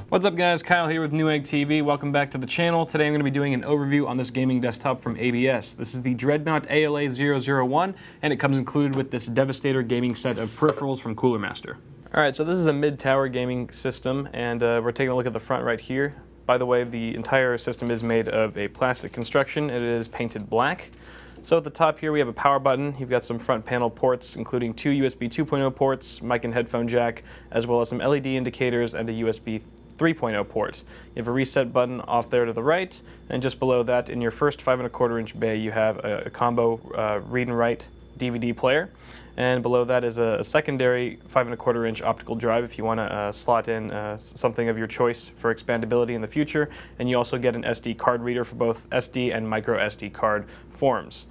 What's up guys, Kyle here with Newegg TV. Welcome back to the channel. Today I'm going to be doing an overview on this gaming desktop from ABS. This is the Dreadnought ALA001 and it comes included with this Devastator gaming set of peripherals from Cooler Master. Alright, so this is a mid-tower gaming system and we're taking a look at the front right here. By the way, the entire system is made of a plastic construction. It is painted black. So at the top here we have a power button. You've got some front panel ports including two USB 2.0 ports, mic and headphone jack, as well as some LED indicators and a USB 3.0 port. You have a reset button off there to the right, and just below that in your first 5¼ inch bay you have a combo read and write DVD player, and below that is a secondary 5¼ inch optical drive if you want to slot in something of your choice for expandability in the future, and you also get an SD card reader for both SD and micro SD card formats.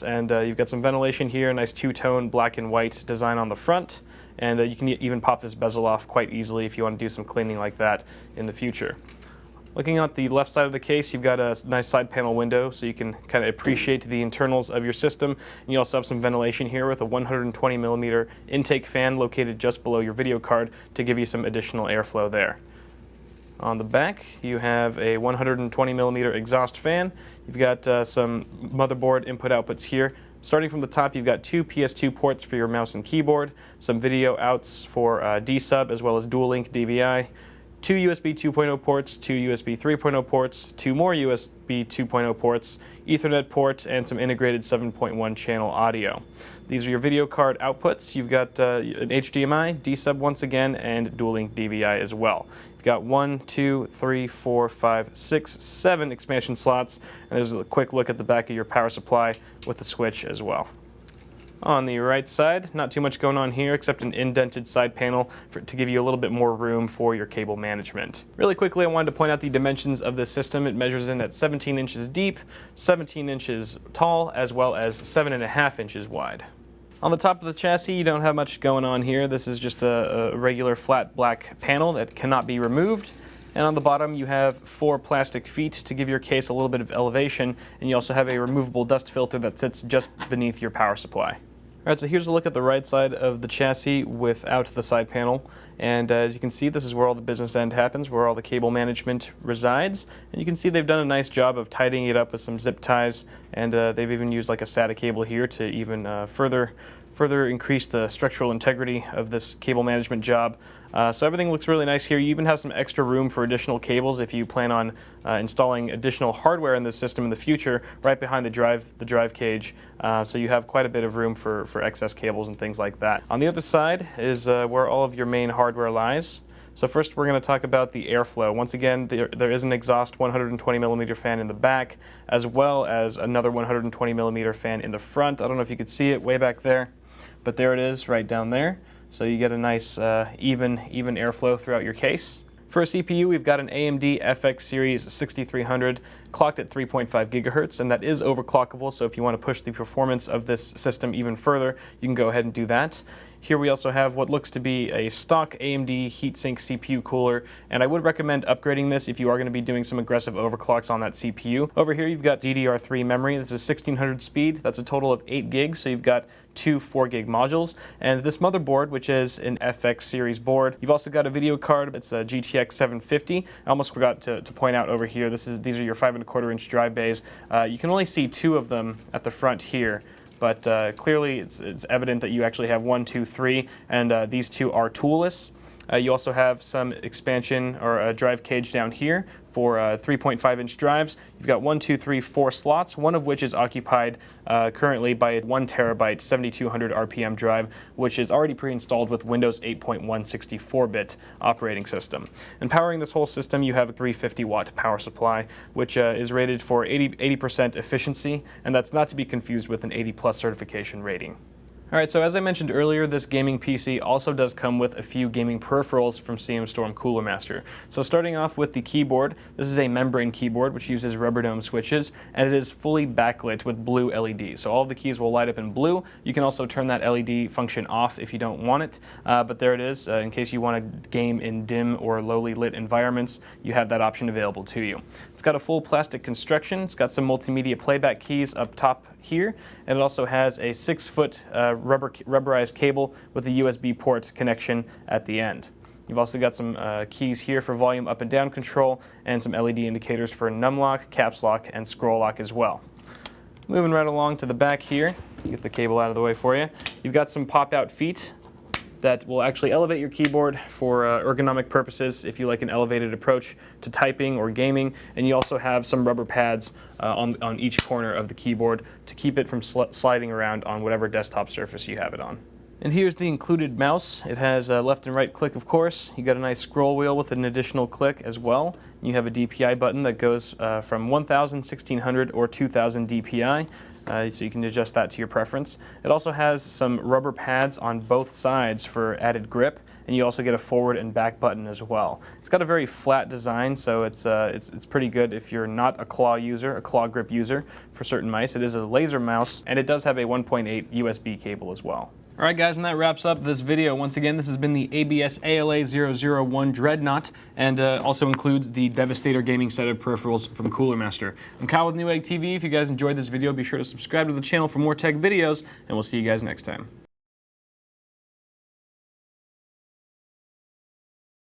And you've got some ventilation here, a nice two-tone black and white design on the front, and you can even pop this bezel off quite easily if you want to do some cleaning like that in the future. Looking at the left side of the case, you've got a nice side panel window so you can kind of appreciate the internals of your system. And you also have some ventilation here with a 120mm intake fan located just below your video card to give you some additional airflow there. On the back, you have a 120mm exhaust fan. You've got some motherboard input-outputs here. Starting from the top, you've got two PS2 ports for your mouse and keyboard, some video outs for D-Sub as well as dual-link DVI, two USB 2.0 ports, two USB 3.0 ports, two more USB 2.0 ports, Ethernet port, and some integrated 7.1 channel audio. These are your video card outputs. You've got an HDMI, D-Sub once again, and dual-link DVI as well. You've got 1, 2, 3, 4, 5, 6, 7 expansion slots, and there's a quick look at the back of your power supply with the switch as well. On the right side, not too much going on here except an indented side panel to give you a little bit more room for your cable management. Really quickly, I wanted to point out the dimensions of this system. It measures in at 17 inches deep, 17 inches tall, as well as 7.5 inches wide. On the top of the chassis, you don't have much going on here. This is just a regular flat black panel that cannot be removed. And on the bottom you have 4 plastic feet to give your case a little bit of elevation, and you also have a removable dust filter that sits just beneath your power supply. Alright, so here's a look at the right side of the chassis without the side panel, and as you can see, this is where all the business end happens, where all the cable management resides, and you can see they've done a nice job of tidying it up with some zip ties, and they've even used like a SATA cable here to even further increase the structural integrity of this cable management job. So everything looks really nice here. You even have some extra room for additional cables if you plan on installing additional hardware in this system in the future, right behind the drive cage. So you have quite a bit of room for excess cables and things like that. On the other side is where all of your main hardware lies. So first we're going to talk about the airflow. Once again, there is an exhaust 120mm fan in the back, as well as another 120mm fan in the front. I don't know if you could see it way back there, but there it is right down there. So you get a nice even airflow throughout your case. For a CPU, we've got an AMD FX Series 6300 clocked at 3.5 gigahertz, and that is overclockable, so if you want to push the performance of this system even further, you can go ahead and do that. Here we also have what looks to be a stock AMD heatsink CPU cooler, and I would recommend upgrading this if you are going to be doing some aggressive overclocks on that CPU. Over here you've got DDR3 memory. This is 1600 speed. That's a total of 8 gigs, so you've got two 4 gig modules. And this motherboard, which is an FX series board, you've also got a video card. It's a GTX 750. I almost forgot to point out over here, these are your 5¼ inch drive bays. You can only see 2 of them at the front here, but clearly it's evident that you actually have 1, 2, 3, and these 2 are toolless. You also have some expansion or a drive cage down here for 3.5 inch drives. You've got 1, 2, 3, 4 slots, one of which is occupied currently by a 1 terabyte 7200 RPM drive, which is already pre-installed with Windows 8.1 64-bit operating system. And powering this whole system, you have a 350 watt power supply, which is rated for 80% efficiency, and that's not to be confused with an 80+ certification rating. Alright, so as I mentioned earlier, this gaming PC also does come with a few gaming peripherals from CM Storm Cooler Master. So starting off with the keyboard, this is a membrane keyboard which uses rubber dome switches, and it is fully backlit with blue LEDs. So all of the keys will light up in blue. You can also turn that LED function off if you don't want it, but there it is. In case you want to game in dim or lowly lit environments, you have that option available to you. It's got a full plastic construction. It's got some multimedia playback keys up top here, and it also has a 6-foot rubberized cable with a USB port connection at the end. You've also got some keys here for volume up and down control, and some LED indicators for num lock, caps lock, and scroll lock as well. Moving right along to the back here, get the cable out of the way for you. You've got some pop-out feet that will actually elevate your keyboard for ergonomic purposes if you like an elevated approach to typing or gaming. And you also have some rubber pads on each corner of the keyboard to keep it from sliding around on whatever desktop surface you have it on. And here's the included mouse. It has a left and right click, of course. You got a nice scroll wheel with an additional click as well. You have a DPI button that goes from 1000, 1600, or 2000 DPI. So you can adjust that to your preference. It also has some rubber pads on both sides for added grip, and you also get a forward and back button as well. It's got a very flat design, so it's pretty good if you're not a claw user, a claw grip user for certain mice. It is a laser mouse, and it does have a 1.8 USB cable as well. Alright guys, and that wraps up this video. Once again, this has been the ABS ALA001 Dreadnought, and also includes the Devastator gaming set of peripherals from Cooler Master. I'm Kyle with Newegg TV. If you guys enjoyed this video, be sure to subscribe to the channel for more tech videos, and we'll see you guys next time.